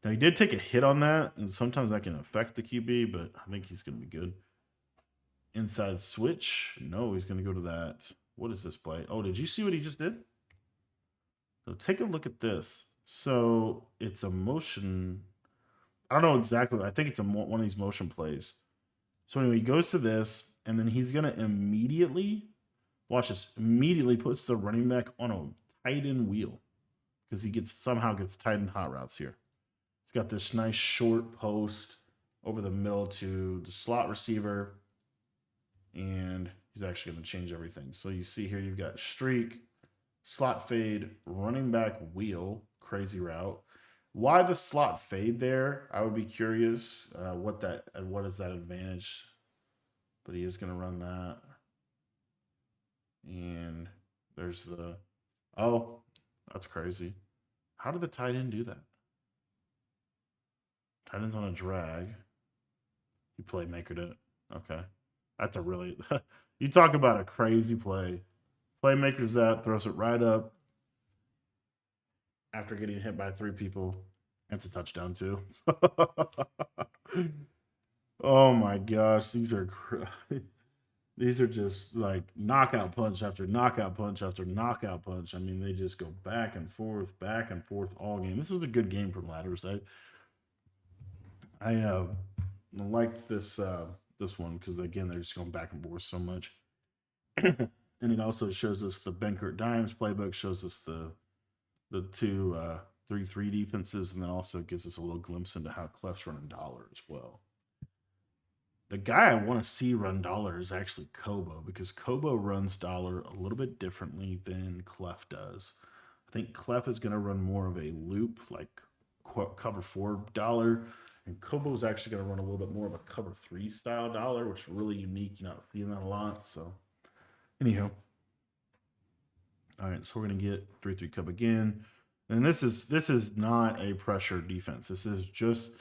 Now, he did take a hit on that, and sometimes that can affect the QB, but I think he's going to be good. Inside switch. No, he's going to go to that. What is this play? Oh, did you see what he just did? So take a look at this. So it's a motion. I don't know exactly. I think it's one of these motion plays. So anyway, he goes to this, and then he's going to immediately, watch this, immediately puts the running back on a tight end wheel because he somehow gets tight end hot routes here. He's got this nice short post over the middle to the slot receiver, and he's actually going to change everything. So you see here you've got streak, slot fade, running back wheel, crazy route. Why the slot fade there? I would be curious what is that advantage. But he is going to run that. And there's the... Oh, that's crazy. How did the tight end do that? Tight end's on a drag. He playmakered it. Okay. That's a really... You talk about a crazy play. Playmaker's that, throws it right up. After getting hit by 3 people. That's a touchdown, too. Oh, my gosh. These are... These are just like knockout punch after knockout punch after knockout punch. I mean, they just go back and forth all game. This was a good game from ladders. I like this one because again they're just going back and forth so much. And it also shows us the Benkert Dimes playbook, shows us the two 3-3 defenses, and then also gives us a little glimpse into how Cleff's running dollar as well. The guy I want to see run dollar is actually Kobo because Kobo runs dollar a little bit differently than Clef does. I think Clef is going to run more of a loop, like cover four dollar, and Kobo is actually going to run a little bit more of a cover three style dollar, which is really unique. You're not seeing that a lot. So, anyhow, all right. So we're going to get 3-3 cub again, and this is not a pressure defense. This is just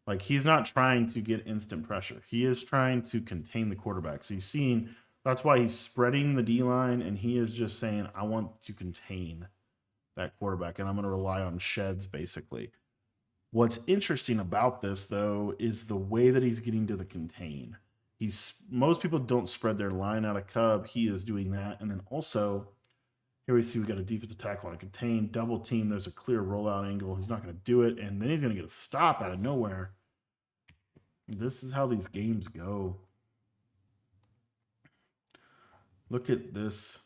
like he's not trying to get instant pressure. He is trying to contain the quarterback. So he's seeing that's why he's spreading the D line, and he is just saying, "I want to contain that quarterback, and I'm going to rely on sheds basically." What's interesting about this though is the way that he's getting to the contain. He's most people don't spread their line out of Cub. He is doing that, and then also here we see we got a defensive tackle on a contain, double team. There's a clear rollout angle. He's not going to do it, and then he's going to get a stop out of nowhere. This is how these games go. Look at this.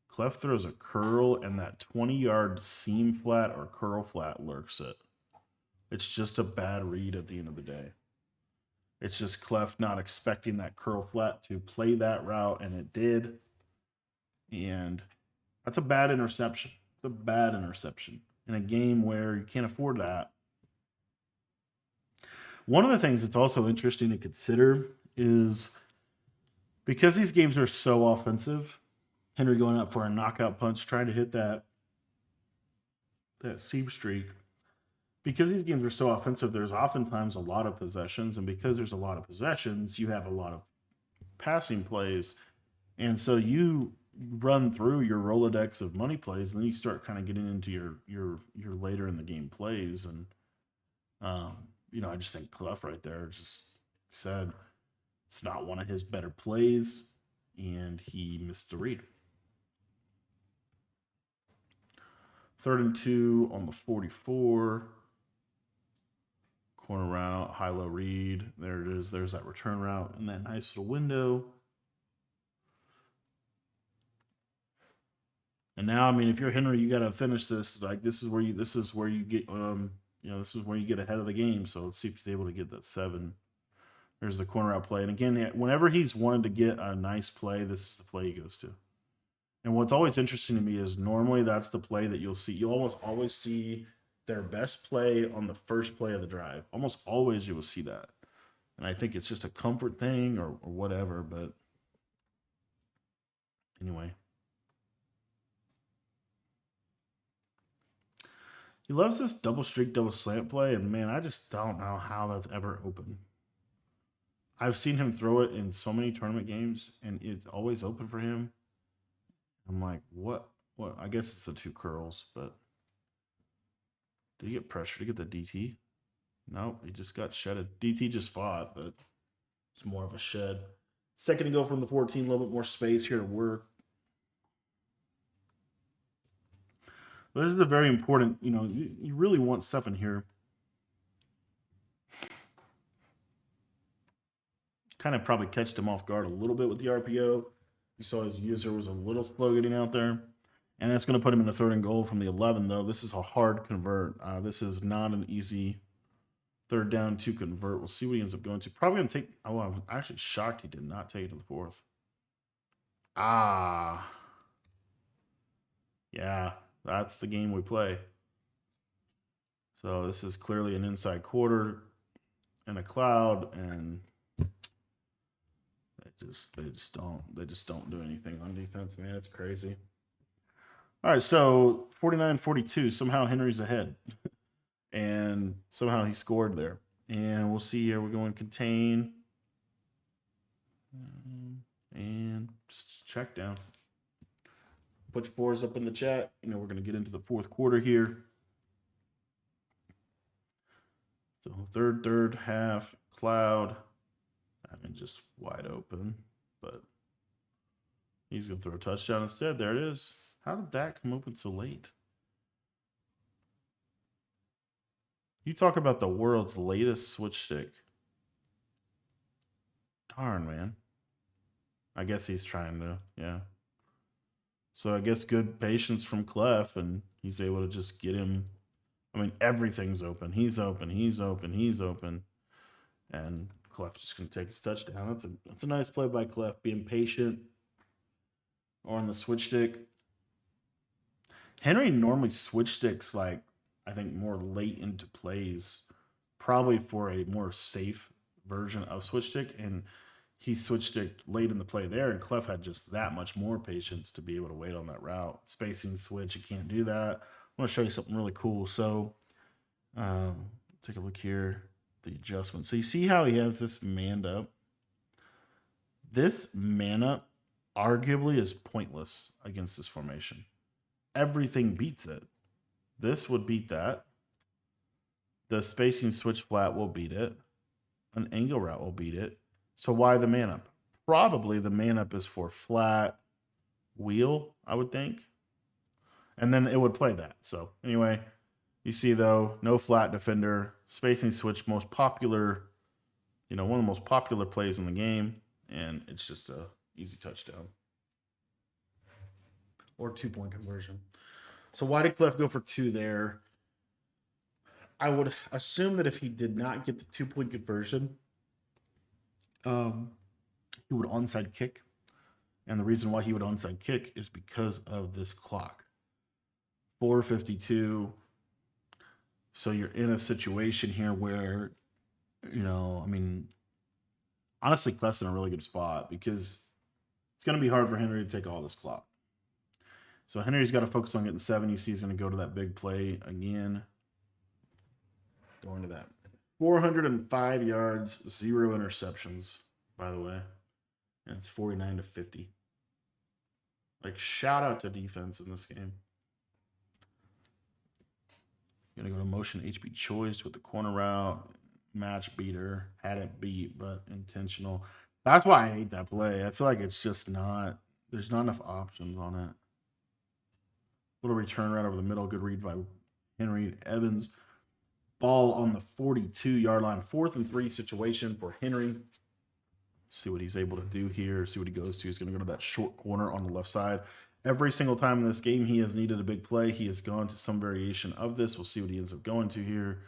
Clef throws a curl, and that 20-yard seam flat or curl flat lurks it. It's just a bad read at the end of the day. It's just Clef not expecting that curl flat to play that route, and it did. And that's a bad interception. It's a bad interception in a game where you can't afford that. One of the things that's also interesting to consider is because these games are so offensive, Henry going up for a knockout punch, trying to hit that seam streak. Because these games are so offensive, there's oftentimes a lot of possessions, and because there's a lot of possessions, you have a lot of passing plays, and so you run through your Rolodex of money plays, and then you start kind of getting into your later in the game plays, and I just think Cleff right there just said it's not one of his better plays, and he missed the read. 3rd and 2 on the 44. Corner route, high-low read. There it is. There's that return route in that nice little window. And now, I mean, if you're Henry, you got to finish this. Like this is where you get this is where you get ahead of the game. So let's see if he's able to get that 7. There's the corner out play. And again, whenever he's wanted to get a nice play, this is the play he goes to. And what's always interesting to me is normally that's the play that you'll see. You'll almost always see their best play on the first play of the drive. Almost always you will see that. And I think it's just a comfort thing or whatever. But anyway. He loves this double streak, double slant play, and man, I just don't know how that's ever open. I've seen him throw it in so many tournament games, and it's always open for him. I'm like, what? What? I guess it's the 2 curls, but did he get pressure to get the DT? Nope, he just got shedded. DT just fought, but it's more of a shed. 2nd to go from the 14, a little bit more space here to work. This is a very important, you really want stuff in here. Kind of probably catched him off guard a little bit with the RPO. You saw his user was a little slow getting out there. And that's going to put him in a 3rd and goal from the 11, though. This is a hard convert. This is not an easy 3rd down to convert. We'll see what he ends up going to. Probably going to take. Oh, I'm actually shocked he did not take it to the 4th. Yeah, that's the game we play. So this is clearly an inside quarter and a cloud, and they just don't do anything on defense, man. It's crazy. All right, so 49-42. Somehow Henry's ahead, and somehow he scored there. And we'll see here. We're going contain, and just check down. Put your 4s up in the chat. We're going to get into the 4th quarter here. So third half, cloud. I mean, just wide open, but He's going to throw a touchdown instead. There it is. How did that come open so late? You talk about the world's latest switch stick. Darn, man. I guess he's trying to, yeah. So I guess good patience from Cleff, and he's able to just get him. I mean, everything's open. He's open. He's open. He's open. And Cleff just going to take his touchdown. That's a nice play by Cleff, being patient or on the switch stick. Henry normally switch sticks, like, I think more late into plays, probably for a more safe version of switch stick. And he switched it late in the play there, and Cleff had just that much more patience to be able to wait on that route. Spacing switch, you can't do that. I want to show you something really cool. So take a look here, the adjustment. So you see how he has this manned up? This man up arguably is pointless against this formation. Everything beats it. This would beat that. The spacing switch flat will beat it. An angle route will beat it. So why the man up? Probably the man up is for flat wheel, I would think. And then it would play that. So anyway, you see though, no flat defender, spacing switch, most popular, one of the most popular plays in the game. And it's just a easy touchdown. Or 2-point conversion. So why did Cleff go for 2 there? I would assume that if he did not get the 2-point conversion, he would onside kick. And the reason why he would onside kick is because of this clock. 4:52. So you're in a situation here where, honestly, Cleff's in a really good spot because it's going to be hard for Henry to take all this clock. So Henry's got to focus on getting 7. You see he's going to go to that big play again. Going to that. 405 yards, 0 interceptions, by the way. And it's 49-50. Like, shout out to defense in this game. Going to go to motion HB choice with the corner route. Match beater. Had it beat, but intentional. That's why I hate that play. I feel like it's just not, there's not enough options on it. Little return right over the middle. Good read by Henry Evans. Ball on the 42-yard line. 4th and 3 situation for Henry. Let's see what he's able to do here. See what he goes to. He's going to go to that short corner on the left side. Every single time in this game he has needed a big play, he has gone to some variation of this. We'll see what he ends up going to here.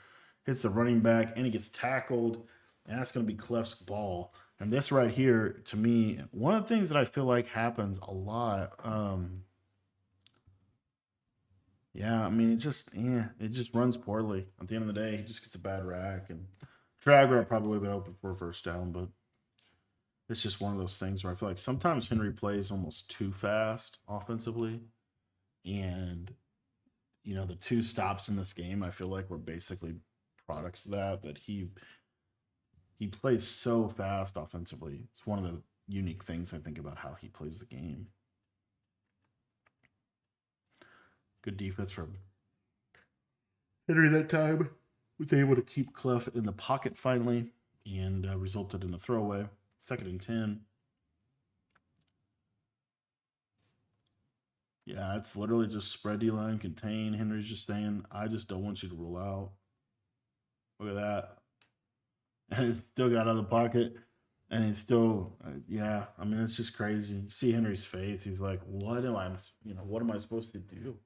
Hits the running back, and he gets tackled. And that's going to be Cleff's ball. And this right here, to me, one of the things that I feel like happens a lot, it just runs poorly. At the end of the day, he just gets a bad rack. And drag route probably would have been open for a first down, but it's just one of those things where I feel like sometimes Henry plays almost too fast offensively. And, the 2 stops in this game, I feel like were basically products of that he plays so fast offensively. It's one of the unique things I think about how he plays the game. Good defense from Henry that time. Was able to keep Cleff in the pocket finally and resulted in a throwaway. 2nd and 10. Yeah, it's literally just spread D-line, contain. Henry's just saying, I just don't want you to roll out. Look at that. And he's still got out of the pocket. And he's still, it's just crazy. You see Henry's face. He's like, what am I supposed to do?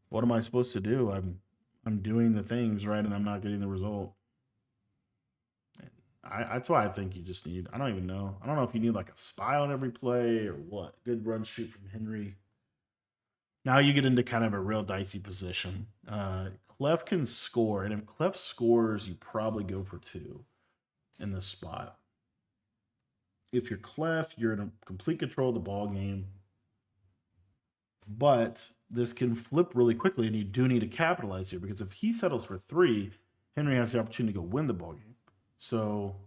What am I supposed to do? I'm doing the things, right, and I'm not getting the result. That's why I think you just need, I don't even know. I don't know if you need like a spy on every play or what. Good run shoot from Henry. Now you get into kind of a real dicey position. Cleff can score, and if Cleff scores, you probably go for 2 in this spot. If you're Cleff, you're in complete control of the ball game. But this can flip really quickly, and you do need to capitalize here because if he settles for 3, Henry has the opportunity to go win the ball game. So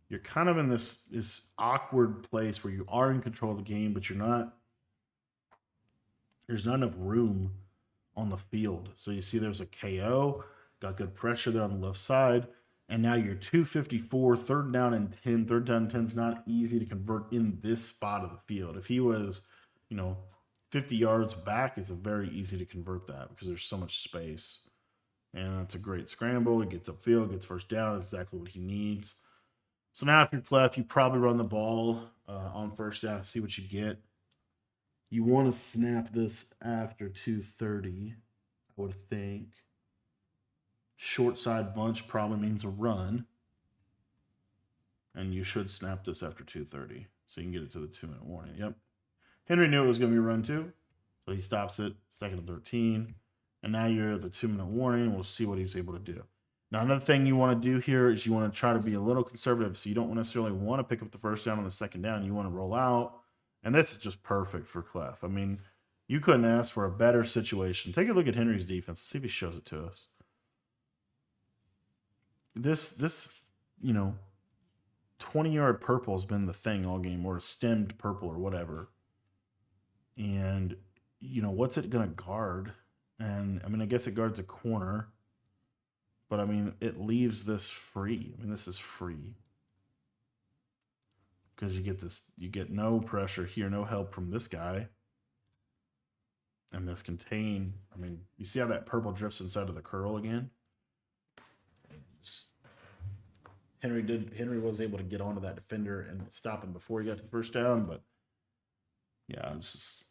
you're kind of in this awkward place where you are in control of the game, but you're not. There's not enough room on the field. So you see there's a KO, got good pressure there on the left side. And now you're 254, third down and 10. Third down and 10 is not easy to convert in this spot of the field. If he was, you know, 50 yards back, it's very easy to convert that because there's so much space. And that's a great scramble. He gets upfield, gets first down, exactly what he needs. So now if you're Clef, you probably run the ball on first down to see what you get. You want to snap this after 2:30, I would think. Short side bunch probably means a run. And you should snap this after 2:30 so you can get it to the 2-minute warning. Yep. Henry knew it was going to be a run too. So he stops it, 2nd and 13. And now you're at the 2-minute warning. We'll see what he's able to do. Now, another thing you want to do here is you want to try to be a little conservative. So you don't necessarily want to pick up the first down on the 2nd down. You want to roll out. And this is just perfect for Clef. I mean, you couldn't ask for a better situation. Take a look at Henry's defense. Let's see if he shows it to us. This 20-yard purple has been the thing all game, or stemmed purple or whatever. And, what's it going to guard? And, I guess it guards a corner. But, it leaves this free. This is free. Because you get no pressure here, no help from this guy. And this contain, you see how that purple drifts inside of the curl again? Henry was able to get onto that defender and stop him before he got to the first down, but yeah, it's just,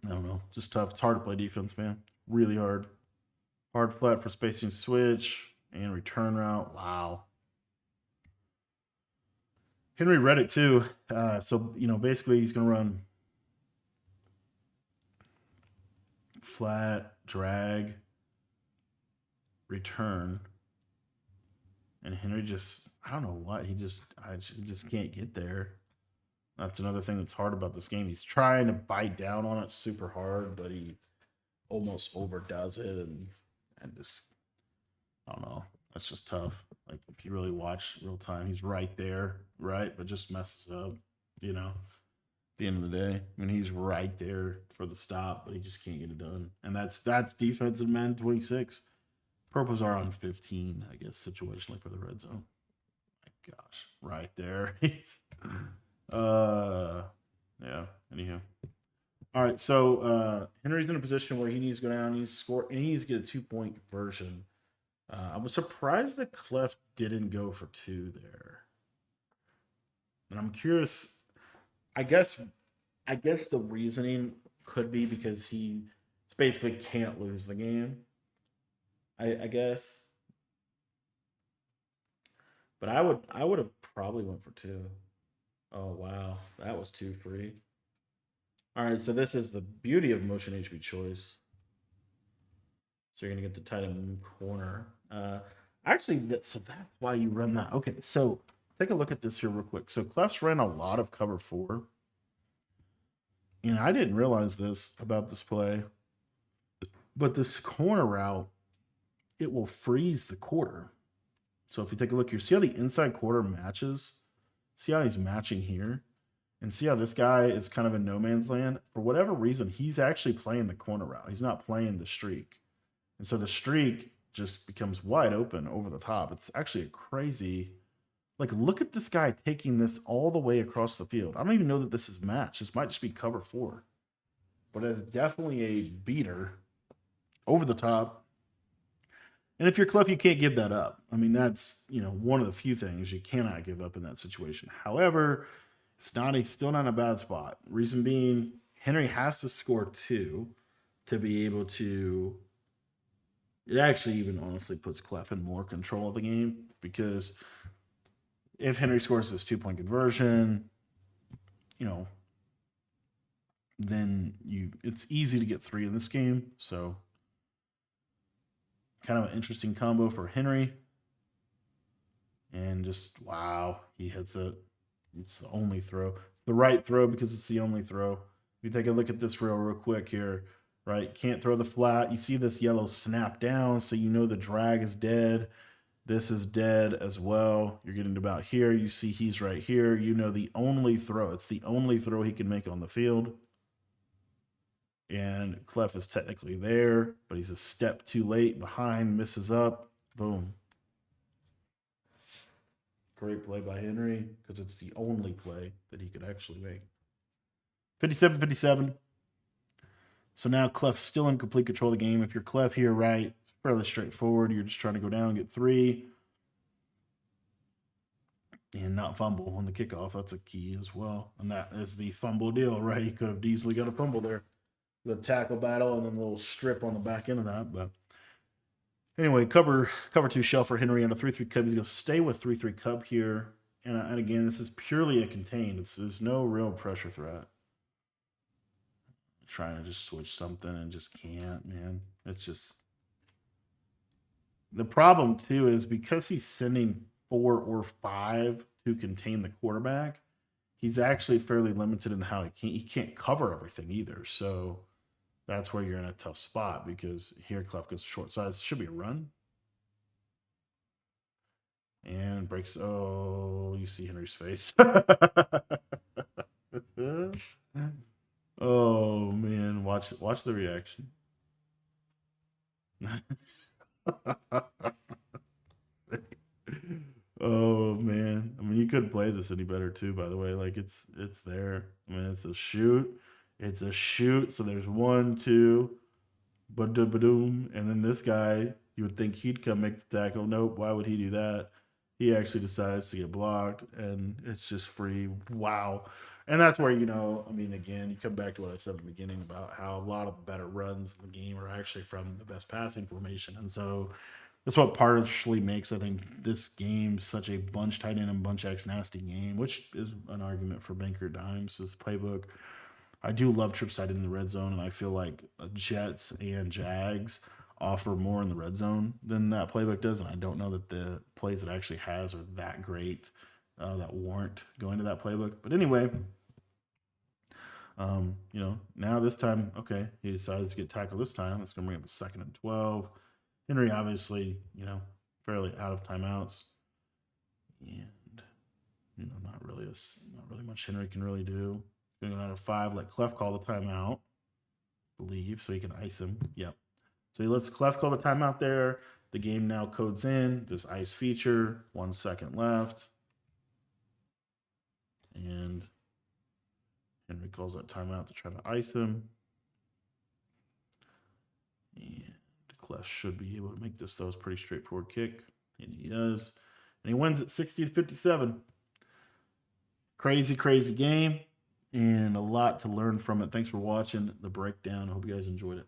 I don't know, just tough. It's hard to play defense, man. Really hard. Hard flat for spacing switch and return route. Wow. Henry read it too. So, basically he's going to run flat, drag, return. And Henry just, I don't know what, he just can't get there. That's another thing that's hard about this game. He's trying to bite down on it super hard, but he almost overdoes it. And just, I don't know. That's just tough. Like, if you really watch real time, he's right there, right? But just messes up, at the end of the day. He's right there for the stop, but he just can't get it done. And that's defensive Madden 26. Purples are on 15, I guess, situationally for the red zone. My gosh, right there. Yeah, anyhow. All right, so Henry's in a position where he needs to go down, he needs to score, and he needs to get a 2-point conversion. I was surprised that Clef didn't go for 2 there. And I'm curious, I guess the reasoning could be because he basically can't lose the game. I guess. But I would have probably went for 2. Oh wow, that was 2 free. All right, so this is the beauty of motion HB choice. So you're gonna get the tight end corner. Actually, that's why you run that. Okay, so take a look at this here real quick. So Clef's ran a lot of cover 4. And I didn't realize this about this play. But this corner route, it will freeze the quarter. So if you take a look here, see how the inside quarter matches? See how he's matching here? And see how this guy is kind of in no man's land? For whatever reason, he's actually playing the corner route. He's not playing the streak. And so the streak just becomes wide open over the top. It's actually a crazy, like, look at this guy taking this all the way across the field. I don't even know that this is match. This might just be cover 4. But it's definitely a beater over the top. And if you're Clef, you can't give that up. That's, one of the few things you cannot give up in that situation. However, it's still not a bad spot. Reason being, Henry has to score 2 to be able to. It actually even honestly puts Clef in more control of the game, because if Henry scores this 2-point conversion, then it's easy to get 3 in this game. So kind of an interesting combo for Henry. And just, wow, he hits it. It's the only throw. It's the right throw because it's the only throw. If you take a look at this real quick here, right? Can't throw the flat. You see this yellow snap down, so you know the drag is dead. This is dead as well. You're getting to about here. You see he's right here. The only throw. It's the only throw he can make on the field. And Clef is technically there, but he's a step too late behind, misses up. Boom. great play by Henry because it's the only play that he could actually make. 57-57. So now Cleff's still in complete control of the game. If you're Cleff here, right, fairly straightforward. You're just trying to go down and get 3 and not fumble on the kickoff. That's a key as well. And that is the fumble deal, right? He could have easily got a fumble there. The tackle battle and then a little strip on the back end of that. But anyway, cover 2 shell for Henry on a 3-3 cub. He's going to stay with 3-3 cub here. And again, this is purely a contained. There's no real pressure threat. Trying to just switch something and just can't, man. It's just the problem too is because he's sending 4 or 5 to contain the quarterback, he's actually fairly limited in how he can't cover everything either. So that's where you're in a tough spot because here Cleff goes short size. Should be a run. And breaks. Oh, you see Henry's face. Oh man, watch the reaction. Oh man, I mean you couldn't play this any better too. By the way, like it's there. I mean it's a shoot, So there's 1, 2, ba-doom, and then this guy you would think he'd come make the tackle. Nope. Why would he do that? He actually decides to get blocked, and it's just free. Wow. And that's where, I mean, again, you come back to what I said at the beginning about how a lot of the better runs in the game are actually from the best passing formation. And so that's what partially makes, I think, this game such a bunch tight end and bunch X nasty game, which is an argument for Banker Dimes' playbook. I do love trips tight end in the red zone, and I feel like Jets and Jags offer more in the red zone than that playbook does. And I don't know that the plays it actually has are that great that warrant going to that playbook. But anyway, now this time, okay, he decides to get tackled this time. That's going to bring up a 2nd and 12. Henry, obviously, fairly out of timeouts. And, not really much Henry can really do. Going to go down to 5, let Cleff call the timeout, believe, so he can ice him. Yep. So he lets Cleff call the timeout there. The game now codes in. This ice feature. 1 second left. And Henry calls that timeout to try to ice him. And Cleff should be able to make this, though. It's a pretty straightforward kick. And he does. And he wins at 60-57. Crazy, crazy game. And a lot to learn from it. Thanks for watching the breakdown. I hope you guys enjoyed it.